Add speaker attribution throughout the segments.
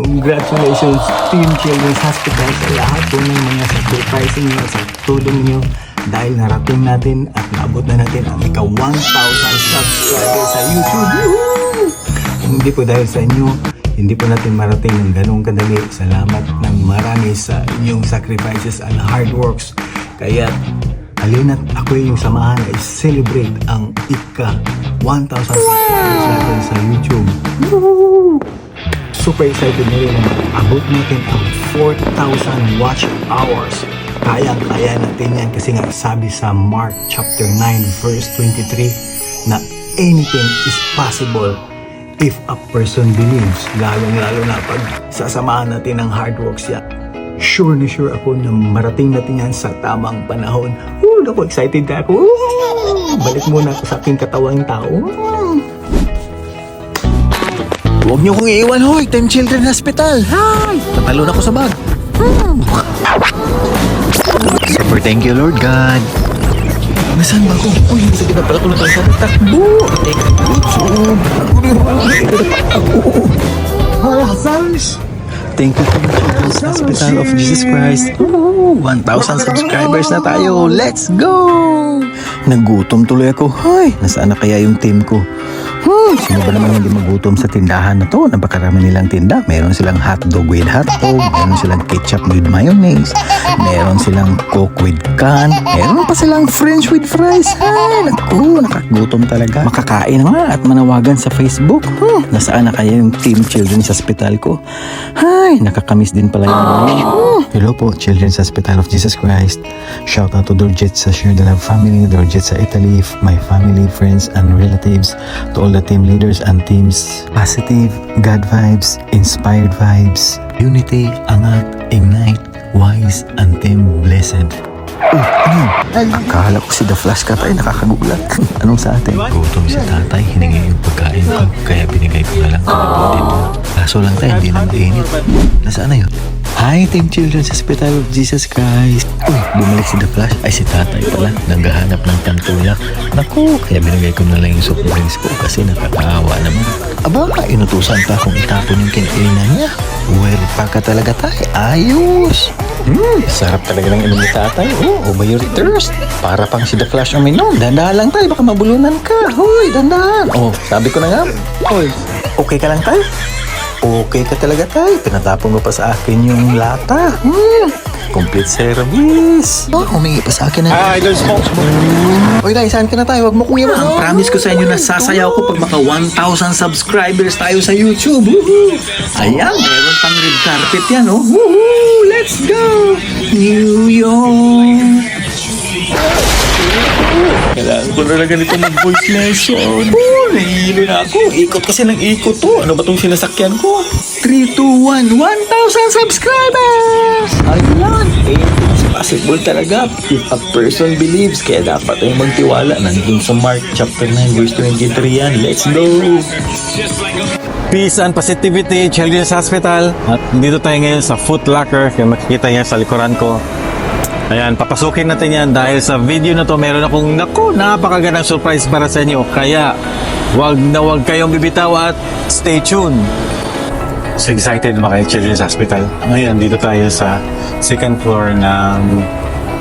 Speaker 1: Congratulations Team Children's Hospital sa lahat po ng mga sacrifice niyo sa tulong niyo dahil narating natin at naabot na natin ang ika-1,000 subscribers sa YouTube. Woohoo! Hindi po dahil sa inyo, hindi po natin marating ng ganong kadali. Salamat ng marami sa inyong sacrifices and hard works. Kaya halina't ako yung samahan ay celebrate ang ika-1,000 subscribers natin sa YouTube. Woohoo! Super excited na rin na abot natin ang 4,000 watch hours. Kayang-kaya natin yan kasi nga sabi sa Mark chapter 9 verse 23 na anything is possible if a person believes. Lalong-lalo na pag sasamahan natin ng hard works yan. Sure na sure ako na marating natin yan sa tamang panahon. Naku, excited na ako. Balik muna ako sa aking katawang tao.
Speaker 2: Huwag niyo kong iiwan, hoy! Team Children's Hospital! Hi! Natalon ako sa bag. Super thank you, Lord God. Nasaan ba ako? Uy, sige na pala ko na tayo sa takbo. Thank you to the Children's Hospital of Jesus Christ. 1,000 subscribers na tayo. Let's go! Nagutom tuloy ako. Hoy, nasaan na kaya yung team ko? Sino ba naman hindi magutom sa tindahan na to? Napakarami nilang tinda. Meron silang hotdog with hotdog. Meron silang ketchup with mayonnaise. Meron silang coke with can. Meron pa silang french with fries. Ay, naku, nakagutom talaga. Makakain nga at manawagan sa Facebook. Nasaan na kaya yung Team Children's Hospital ko? Ay, nakakamiss din pala yung Hello po, Children's Hospital of Jesus Christ. Shout out to Dorjet sa Share the Love family, Dorjet sa Italy, my family, friends, and relatives, to all the team leaders and teams. Positive, God vibes, inspired vibes, unity, angat, ignite, wise, and team blessed. Akala ko si The Flash ka tayo, nakakagulat. Anong sa atin? Gutom si tatay, hiningi yung pagkain ko, kaya binigay ko na lang dito. Kaso lang tayo, hindi na mainit. Nasaan na yun? Hi, Team Children's Hospital of Jesus Christ. Uy, bumalik si The Flash. Ay, si tatay pala. Naghahanap ng pangtuyak. Naku, kaya binigay ko na lang yung soft drinks ko kasi nakakaawa naman. Aba, inutusan pa akong itapon yung kinainan niya. Well, pa ka talaga tayo. Ayos. Sarap talaga ng inom ni tatay. Obey your thirst. Para pang si The Flash uminom. Dandahan lang tayo, baka mabulunan ka. Hoy, dandahan. Sabi ko na nga. Hoy, okay ka lang tayo? Okay ka talaga tayo. Pinatapon mo pa sa akin yung lata. Complete service. Humingi pa sa akin na.
Speaker 3: Idol spokesman.
Speaker 2: Uy, Day, saan ka na tayo? Huwag mo kong iwan. Promise ko sa inyo na sasayaw ko pag maka 1,000 subscribers tayo sa YouTube. Woohoo! Ayan, meron pang red carpet yan, oh. Woohoo! Let's go! New York!
Speaker 3: Kailangan ko na ganito mag-voice lesson.
Speaker 2: Nahihilo na ako. Ikot kasi ng ikot to. Ano ba itong sinasakyan ko? 3, 2, 1, 1,000 subscribers! Ayan. It's possible talaga if a person believes. Kaya dapat tayong magtiwala. Nandun sa Mark chapter 9 verse 23 yan. Let's go!
Speaker 3: Peace and positivity, Children's Hospital. At dito tayo ngayon sa Foot Locker. Kaya makikita niya sa likuran ko. Ayan, papasukin natin yan dahil sa video na to meron akong napakagandang surprise para sa inyo. Kaya, wag kayong bibitaw at stay tuned. So excited mga Children's Hospital. Ngayon, dito tayo sa second floor ng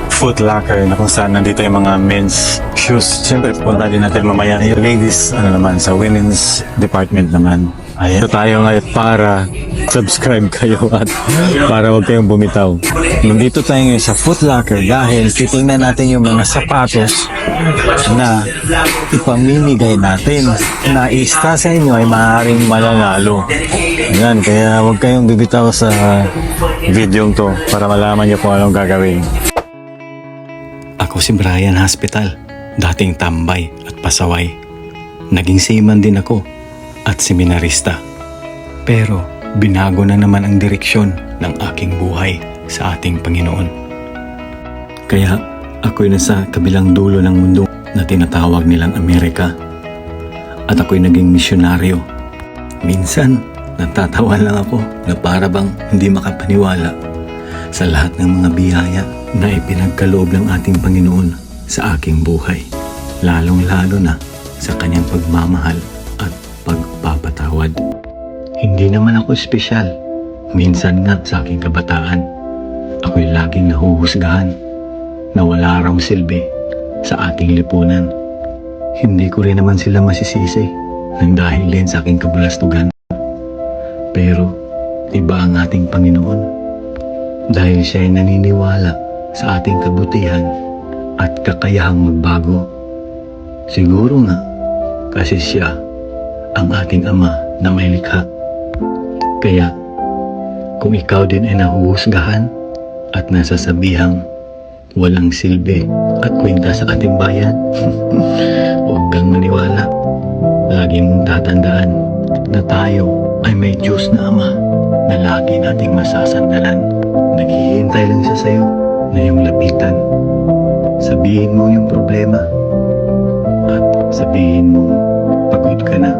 Speaker 3: Foot Locker na kung saan nandito yung mga men's shoes. Siyempre, punta din natin mamaya yung ladies, sa women's department naman. Ayan, ito tayo ngayon para subscribe kayo at para huwag kayong bumitaw. Nandito tayo ngayon sa Foot Locker dahil titingnan natin yung mga sapatos na ipamimigay natin na isa sa inyo ay maaaring mananalo. Ayan, kaya huwag kayong bibitaw sa video to para malaman nyo kung anong gagawin.
Speaker 1: Ako si Brian Hospital, dating tambay at pasaway. Naging seaman din ako at seminarista. Pero binago na naman ang direksyon ng aking buhay sa ating Panginoon. Kaya ako'y nasa kabilang dulo ng mundo na tinatawag nilang Amerika. At ako'y naging misyonaryo. Minsan, natatawa lang ako na para bang hindi makapaniwala sa lahat ng mga biyaya na ipinagkaloob ng ating Panginoon sa aking buhay. Lalong-lalo na sa kanyang pagmamahal at
Speaker 2: pagpapatawad. Hindi naman ako espesyal. Minsan nga sa aking kabataan, ako'y laging nahuhusgahan na wala raw silbi sa ating lipunan. Hindi ko rin naman sila masisisi nang dahil din sa aking kabulastugan. Pero iba ang ating Panginoon dahil siya ay naniniwala sa ating kabutihan at kakayahang magbago. Siguro nga kasi siya ang ating Ama na may likha. Kaya kung ikaw din ay nahuhusgahan at nasasabihang walang silbi at kwenta sa ating bayan, huwag kang maniwala. Lagi mong tatandaan na tayo ay may Diyos na Ama na lagi nating masasandalan. Naghihintay lang siya sa'yo na yung lapitan. Sabihin mo yung problema at sabihin mo pagod ka na.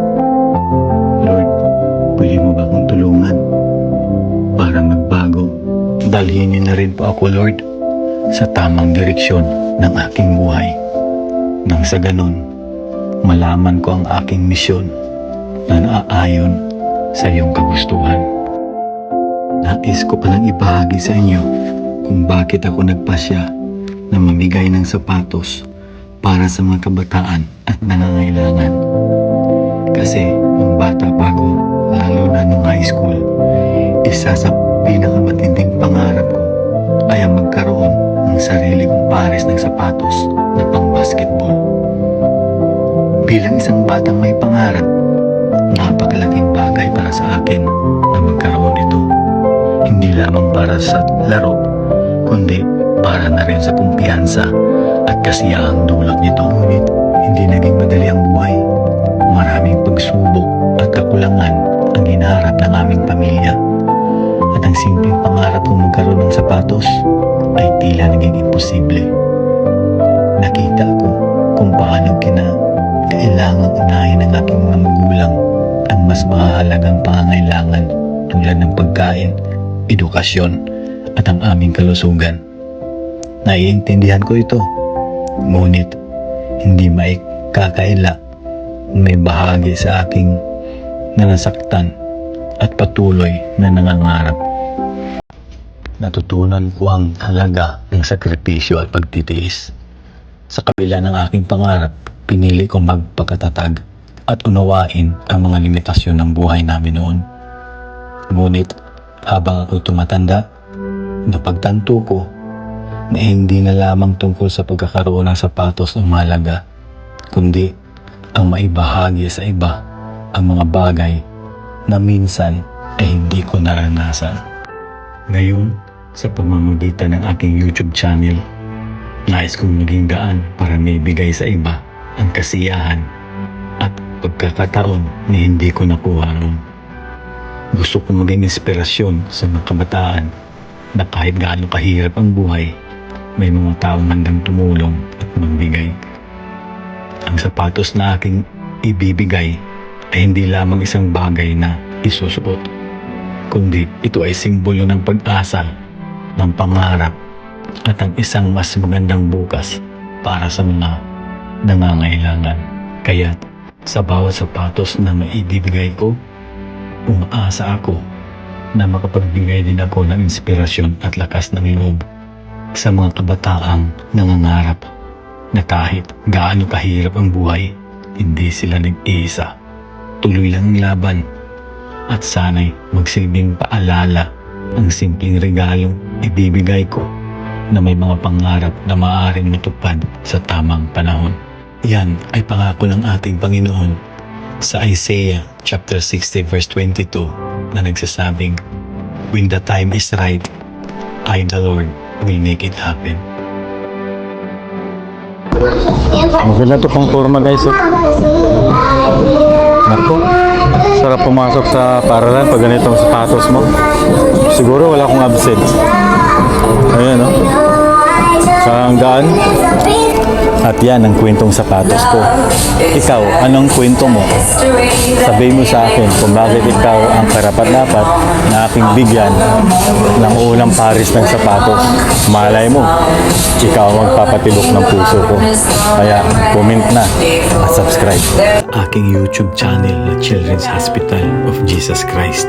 Speaker 2: Lord, pwede mo ba akong tulungan para magbago? Dalhin niyo na rin po ako, Lord, sa tamang direksyon ng aking buhay. Nang sa ganun, malaman ko ang aking misyon na naaayon sa iyong kagustuhan. Nais ko palang ibahagi sa inyo kung bakit ako nagpasya na mamigay ng sapatos para sa mga kabataan at nangangailangan. Kasi nung bata pa ako, lalo na nung high school, isa sa pinakamatinding pangarap ko ay ang magkaroon ng sarili kong pares ng sapatos na pang-basketball. Bilang isang batang may pangarap, napakalaking bagay para sa akin na magkaroon nito. Hindi lamang para sa laro, kundi para na rin sa kumpiyansa at kasiyahang dulot nito. Ngunit hindi naging madali ang buhay. Maraming pagsubok at kakulangan ang hinaharap ng aming pamilya. At ang simpleng pangarap kong magkaroon ng sapatos ay tila naging imposible. Nakita ko kung paano kailangang unahin ng aking mga magulang ang mas mahalagang pangangailangan tulad ng pagkain, edukasyon at ang aming kalusugan. Naiintindihan ko ito, ngunit hindi maikakaila may bahagi sa aking na nasaktan at patuloy na nangangarap. Natutunan ko ang halaga ng sakripisyo at pagtitiis. Sa kabila ng aking pangarap, pinili kong magpakatatag at unawain ang mga limitasyon ng buhay namin noon. Ngunit habang ako'y tumatanda, napagtanto ko na hindi na lamang tungkol sa pagkakaroon ng sapatos ang mahalaga, kundi ang maibahagi sa iba ang mga bagay na minsan ay hindi ko naranasan. Ngayon, sa pamamagitan ng aking YouTube channel, nais kong maging daan para maibigay sa iba ang kasiyahan at pagkakataon na hindi ko nakuha noon. Gusto kong maging inspirasyon sa mga kabataan na kahit gaano kahirap ang buhay, may mga taong handang tumulong at magbigay. Ang sapatos na aking ibibigay ay hindi lamang isang bagay na isusuot, kundi ito ay simbolo ng pag-asa, ng pangarap at ang isang mas magandang bukas para sa mga nangangailangan. Kaya sa bawat sapatos na maibibigay ko, umaasa ako na makapagbigay din ako ng inspirasyon at lakas ng loob sa mga kabataang nangangarap na kahit gaano kahirap ang buhay, hindi sila nag-iisa. Tuloy lang ang laban at sana'y magsilbing paalala ang simpleng regalong ibibigay ko na may mga pangarap na maaaring matupad sa tamang panahon. Yan ay pangako ng ating Panginoon sa Isaiah chapter 60 verse 22 na nagsasabing, "When the time is right, I the Lord will make it happen."
Speaker 3: Maganda to pang forma guys. Naku, sarap pumasok sa paralan pag ganitong sapatos mo. Siguro wala akong absent. Ayan, no? Sa hanggaan. At yan ang kwentong sapatos ko. Ikaw, anong kwento mo? Sabihin mo sa akin kung bakit ikaw ang karapat-dapat na aking bigyan ng unang pares ng sapatos. Malay mo, ikaw ang magpapatibok ng puso ko. Kaya comment na at subscribe.
Speaker 2: Aking YouTube channel na Children's Hospital of Jesus Christ.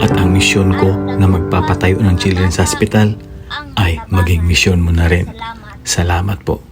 Speaker 2: At ang misyon ko na magpapatayo ng Children's Hospital ay maging misyon mo na rin. Salamat po.